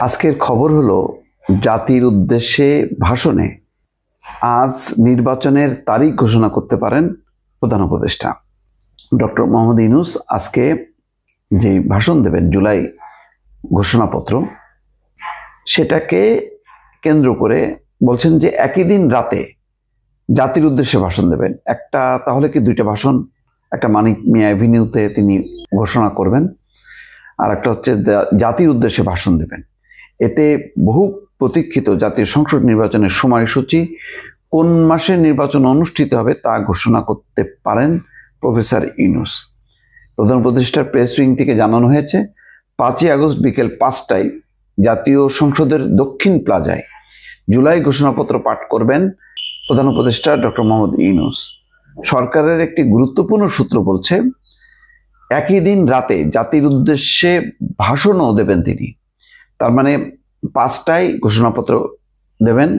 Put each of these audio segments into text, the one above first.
আজকের খবর হলো জাতির উদ্দেশ্যে ভাষণে আজ নির্বাচনের তারিখ ঘোষণা করতে পারেন প্রধান উপদেষ্টা ডক্টর মোহাম্মদ ইউনূস। আজকে যে ভাষণ দেবেন জুলাই ঘোষণাপত্র, সেটাকে কেন্দ্র করে বলছেন যে একই দিন রাতে জাতির উদ্দেশ্যে ভাষণ দেবেন। একটা তাহলে কি দুইটা ভাষণ, একটা মানিক মিয়া এভিনিউতে তিনি ঘোষণা করবেন, আর একটা হচ্ছে জাতির উদ্দেশ্যে ভাষণ দেবেন। এতে বহু প্রতীক্ষিত জাতীয় সংসদ নির্বাচনের সময়সূচি, কোন মাসে নির্বাচন অনুষ্ঠিত হবে তা ঘোষণা করতে পারেন প্রফেসর ইউনূস। প্রধান উপদেষ্টার প্রেস উইং থেকে জানানো হয়েছে 5ই আগস্ট বিকেল 5টায় জাতীয় সংসদের দক্ষিণ প্লাজায় জুলাই ঘোষণাপত্র পাঠ করবেন প্রধান উপদেষ্টা ডক্টর মোহাম্মদ ইউনূস। সরকারের একটি গুরুত্বপূর্ণ সূত্র বলছে একই দিন রাতে জাতির উদ্দেশ্যে ভাষণও দেবেন তিনি। তার মানে 5টায় ঘোষণাপত্র দেবেন,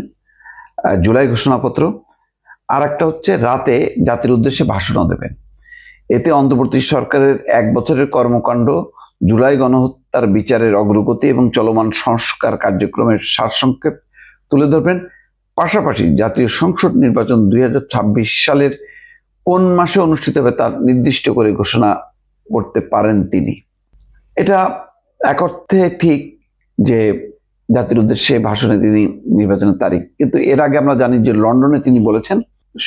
জুলাই ঘোষণাপত্র, আর একটা হচ্ছে রাতে জাতির উদ্দেশ্যে ভাষণও দেবেন। এতে অন্তর্বর্তী সরকারের 1 বছরের কর্মকাণ্ড, জুলাই গণহত্যার বিচারের অগ্রগতি এবং চলমান সংস্কার কার্যক্রমের সারসংক্ষেপ তুলে ধরবেন। পাশাপাশি জাতীয় সংসদ নির্বাচন 2026 সালের কোন মাসে অনুষ্ঠিত হবে তা নির্দিষ্ট করে ঘোষণা করতে পারেন তিনি। এটা এক অর্থে ঠিক যে জাতির উদ্দেশ্যে ভাষণে তিনি নির্বাচনের তারিখ, কিন্তু এর আগে আমরা জানি যে লন্ডনে তিনি বলেছেন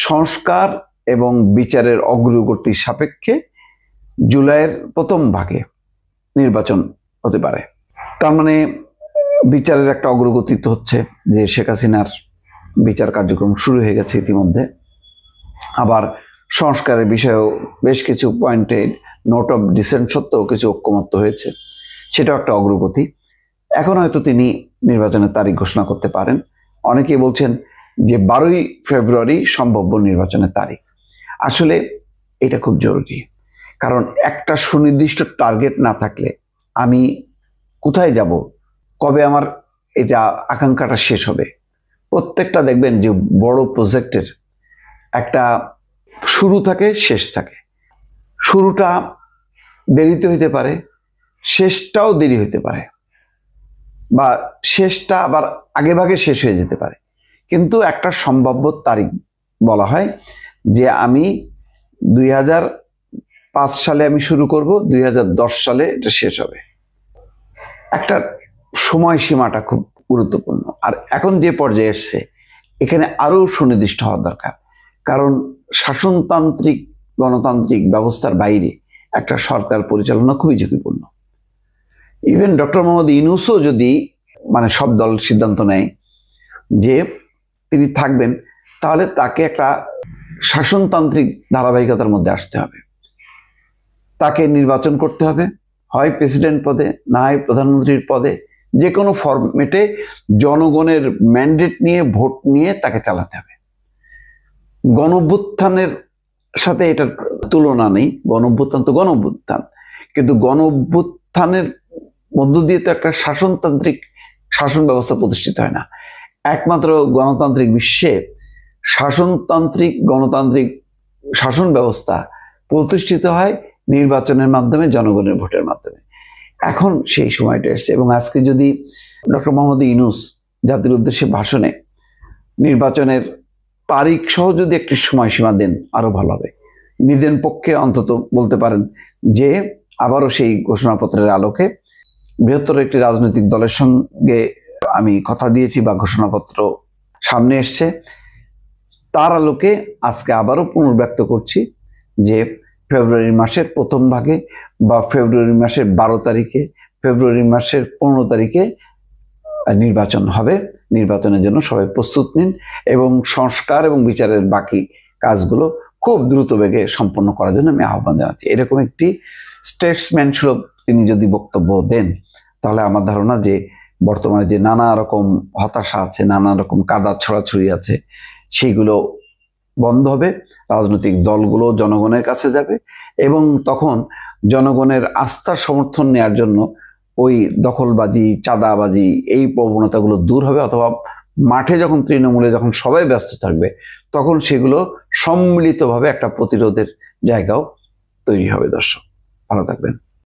সংস্কার এবং বিচারের অগ্রগতির সাপেক্ষে জুলাইয়ের প্রথম ভাগে নির্বাচন হতে পারে। তার মানে বিচারের একটা অগ্রগতি তো হচ্ছে যে শেখ হাসিনার বিচার কার্যক্রম শুরু হয়ে গেছে ইতিমধ্যে, আবার সংস্কারের বিষয়েও বেশ কিছু পয়েন্টে নোট অফ ডিসেন্ট সত্ত্বেও কিছু ঐক্যমত্য হয়েছে, সেটাও একটা অগ্রগতি। এখন হয়তো তিনি নির্বাচনের তারিখ ঘোষণা করতে পারেন। অনেকেই বলছেন যে 12ই ফেব্রুয়ারি সম্ভাব্য নির্বাচনের তারিখ। আসলে এটা খুব জরুরি, কারণ একটা সুনির্দিষ্ট টার্গেট না থাকলে আমি কোথায় যাব, কবে আমার এটা আকাঙ্ক্ষাটা শেষ হবে। প্রত্যেকটা দেখবেন যে বড় প্রজেক্টের একটা শুরু থাকে, শেষ থাকে। শুরুটা দেরিতে হইতে পারে, শেষটাও দেরি হইতে পারে, বা শেষটা আবার আগে ভাগে শেষ হয়ে যেতে পারে, কিন্তু একটা সম্ভাব্য তারিখ বলা হয় যে আমি 2005 সালে আমি শুরু করব, 2010 সালে এটা শেষ হবে। একটা সময়সীমাটা খুব গুরুত্বপূর্ণ। আর এখন যে পর্যায়ে এসছে এখানে আরো সুনির্দিষ্ট হওয়া দরকার, কারণ শাসনতান্ত্রিক গণতান্ত্রিক ব্যবস্থার বাইরে একটা সরকার পরিচালনা খুবই ঝুঁকিপূর্ণ। ইভেন ডক্টর মোহাম্মদ ইউনূসও যদি সব দল সিদ্ধান্ত নেয় যে তিনি থাকবেন, তাহলে তাকে একটা শাসনতান্ত্রিক ধারাবাহিকতার মধ্যে আসতে হবে। তাকে নির্বাচন করতে হবে, হয় প্রেসিডেন্ট পদে, না হয় প্রধানমন্ত্রীর পদে, যে কোনো ফরম্যাটে জনগণের ম্যান্ডেট নিয়ে, ভোট নিয়ে তাকে চালাতে হবে। গণঅভ্যুত্থানের সাথে এটার তুলনা নেই, গণঅভ্যুত্থান তো গণঅভ্যুত্থান, কিন্তু গণঅভ্যুত্থানের মধ্য দিয়ে তো একটা শাসনতান্ত্রিক শাসন ব্যবস্থা প্রতিষ্ঠিত হয় না। একমাত্র গণতান্ত্রিক বিশ্বে শাসনতান্ত্রিক গণতান্ত্রিক শাসন ব্যবস্থা প্রতিষ্ঠিত হয় নির্বাচনের মাধ্যমে, জনগণের ভোটের মাধ্যমে। এখন সেই সময়টা এসেছে, এবং আজকে যদি ডক্টর মোহাম্মদ ইউনূস জাতির উদ্দেশ্যে ভাষণে নির্বাচনের তারিখ সহ যদি একটি সময়সীমা দেন আরো ভালো হবে। নিজের পক্ষে অন্তত বলতে পারেন যে আবারও সেই ঘোষণাপত্রের আলোকে বৃহত্তর একটি রাজনৈতিক দলের সঙ্গে আমি কথা দিয়েছি বা ঘোষণাপত্র সামনে এসছে, তার আলোকে আজকে আবারও পুনর্ব্যক্ত করছি যে ফেব্রুয়ারি মাসের প্রথম ভাগে বা ফেব্রুয়ারি মাসের 12 তারিখে, ফেব্রুয়ারি মাসের 15 তারিখে নির্বাচন হবে। নির্বাচনের জন্য সবাই প্রস্তুত নিন এবং সংস্কার এবং বিচারের বাকি কাজগুলো খুব দ্রুত বেগে সম্পন্ন করার জন্য আমি আহ্বান জানাচ্ছি। এরকম একটি স্টেটসম্যান সুলভ তিনি যদি বক্তব্য দেন, তাহলে আমার ধারণা যে বর্তমানে যে নানা রকম হতাশা আছে, নানা রকম কাদা ছড়াছড়ি আছে, সেইগুলো বন্ধ হবে। রাজনৈতিক দলগুলো জনগণের কাছে যাবে এবং তখন জনগণের আস্থার সমর্থন নেওয়ার জন্য ওই দখলবাজি, চাঁদাবাজি, এই প্রবণতাগুলো দূর হবে, অথবা মাঠে যখন তৃণমূলে যখন সবাই ব্যস্ত থাকবে তখন সেগুলো সম্মিলিতভাবে একটা প্রতিরোধের জায়গাও তৈরি হবে। দর্শক, ভালো থাকবেন।